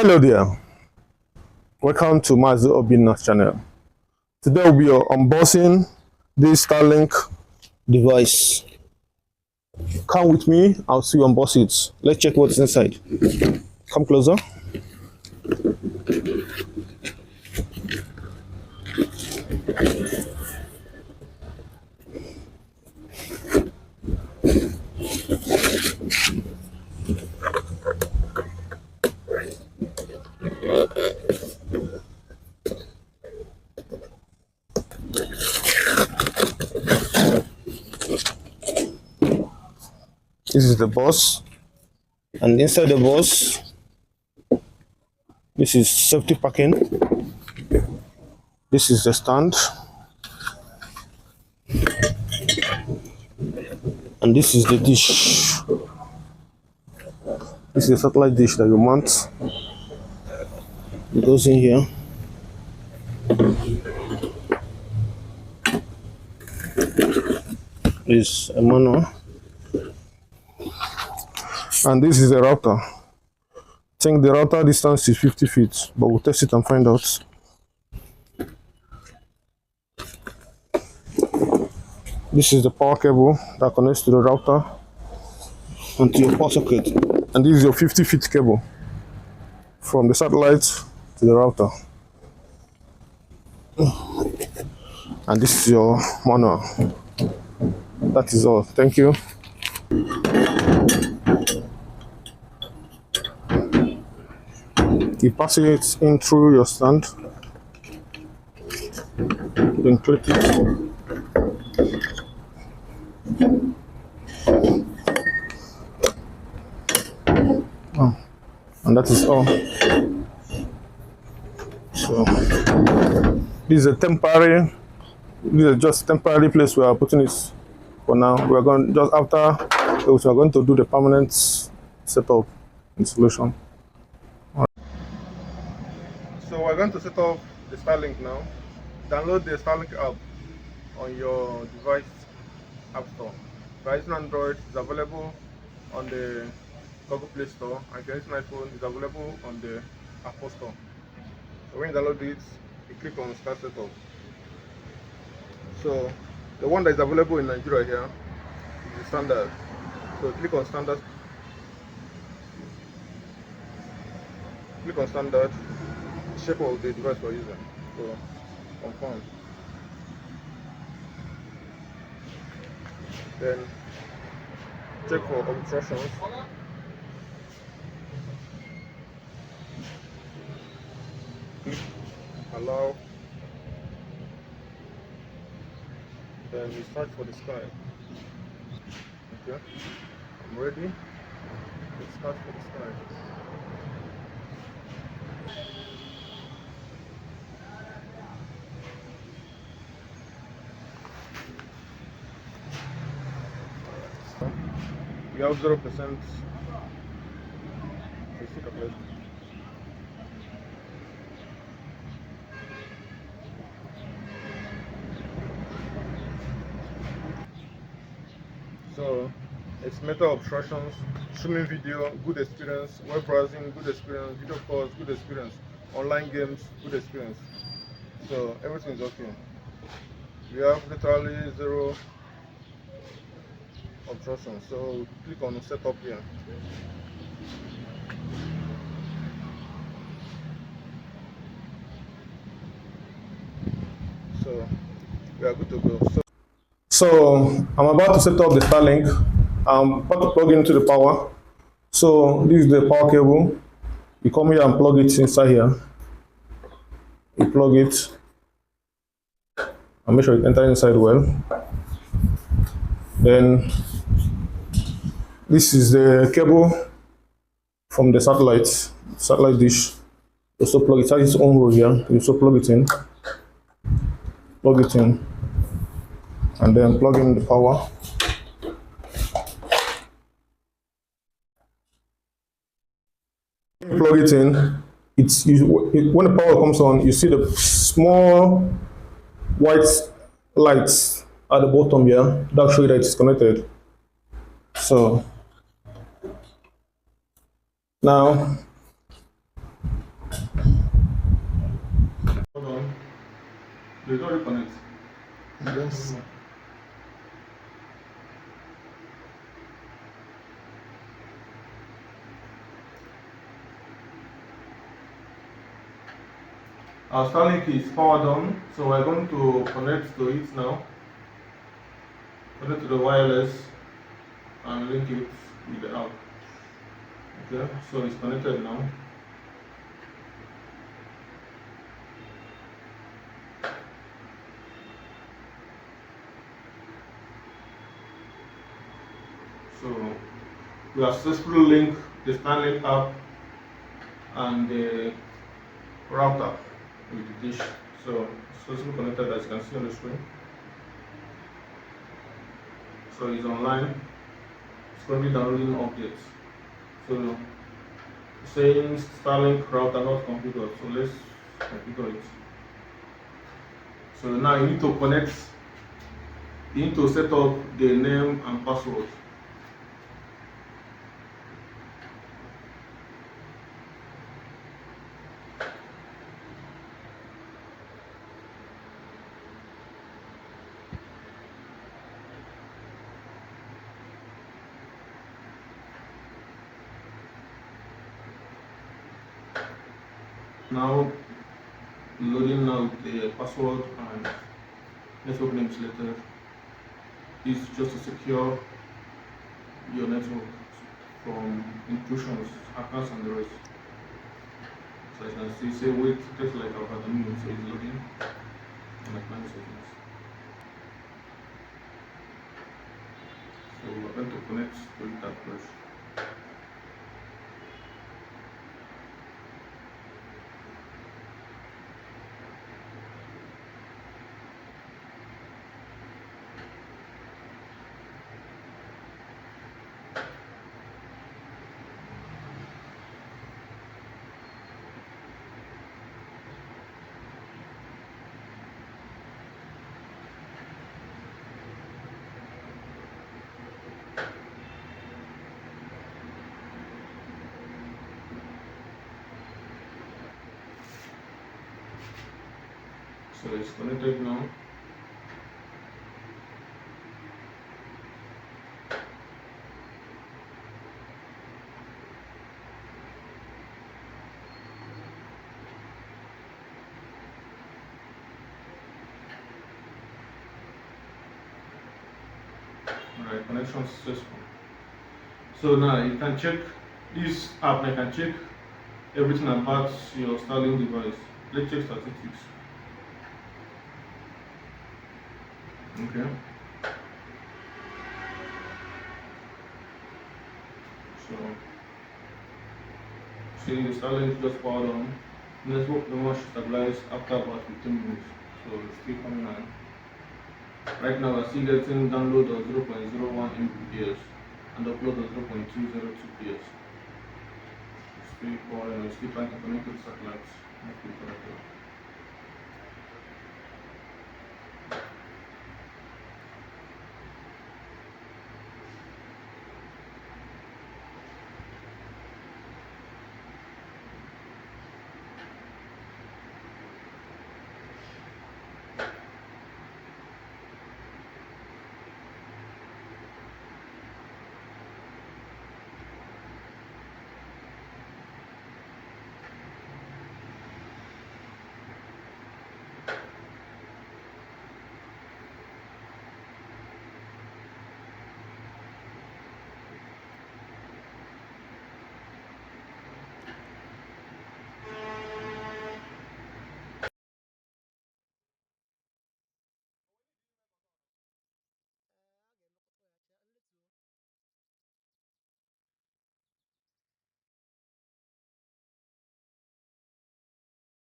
Hello there, welcome to Mazu Obina's channel. Today we'll be unboxing this Starlink device. Come with me, I'll see you unbox it. Let's check what's inside. Come closer. This is the box, and inside the box, this is safety packing. This is the stand, and this is the dish. This is a satellite dish that you mount. It goes in here. Is a manual, and this is a router. I think the router distance is 50 feet, but we'll test it and find out. This is the power cable that connects to the router and to your power socket, and this is your 50 feet cable from the satellite to the router, and this is your manual. That is all. Thank you. You pass it in through your stand, then clip it. Oh, and that is all. So this is a temporary. This is just temporary place we are putting it. For now, we are going just after. We are going to do the permanent setup installation. So we're going to set up the Starlink now. Download the Starlink app on your device app store. If you're using Android, it's available on the Google Play Store, and if you're using iPhone, it's available on the Apple Store. So when you download it, you click on Start Setup. So the one that is available in Nigeria here is the standard. So click on standard. Click on standard. Shape of the device we're using. So confirm. Then check for obstructions. Click allow. Then we search for the sky. Okay, I'm ready. Let's start for the sky. We have 0%. So it's method obstructions, streaming video, good experience, web browsing, good experience, video calls, good experience, online games, good experience. So everything is okay. We have literally 0 obstruction. So click on setup here. So we are good to go. So I'm about to set up the Starlink. I'm about to plug into the power. So this is the power cable. You come here and plug it inside here. You plug it and make sure it enters inside well. Then this is the cable from the satellite dish. You also plug it. It has its own hole here. You also plug it in. Plug it in. And then plug in the power. Plug it in. When the power comes on, you see the small white lights at the bottom here. That shows you that it's connected. So now There's no reconnect. Yes. Our Starlink is powered on, so we're going to connect to it now. Connect to the wireless and link it with the app. Okay, so it's connected now. So we have successfully linked the Starlink app and the router with the dish. So it's successfully connected, as you can see on the screen. So it's online. It's going to be downloading updates. So saying Starlink router not configured. So let's configure it. So now you need to connect. You need to set up the name and password. Now loading now the password and network name selected. This is just to secure your network from intrusions, hackers and the rest. So as you can see, say wait, it takes like about a minute, so it's loading in like 9 seconds. So we're going to connect to that first. So it's connected now. Alright, connection successful. So now you can check this app. I can check everything about your Starlink device. Let's check statistics. Okay. So see the Starlink just powered on. Network no should stabilize after about 15 minutes. So it's still coming on. Right now we're still getting download of 0.01 Mbps and upload of 0.202 ps. It's still powering, it's still trying to connect to the satellites. Not still connected.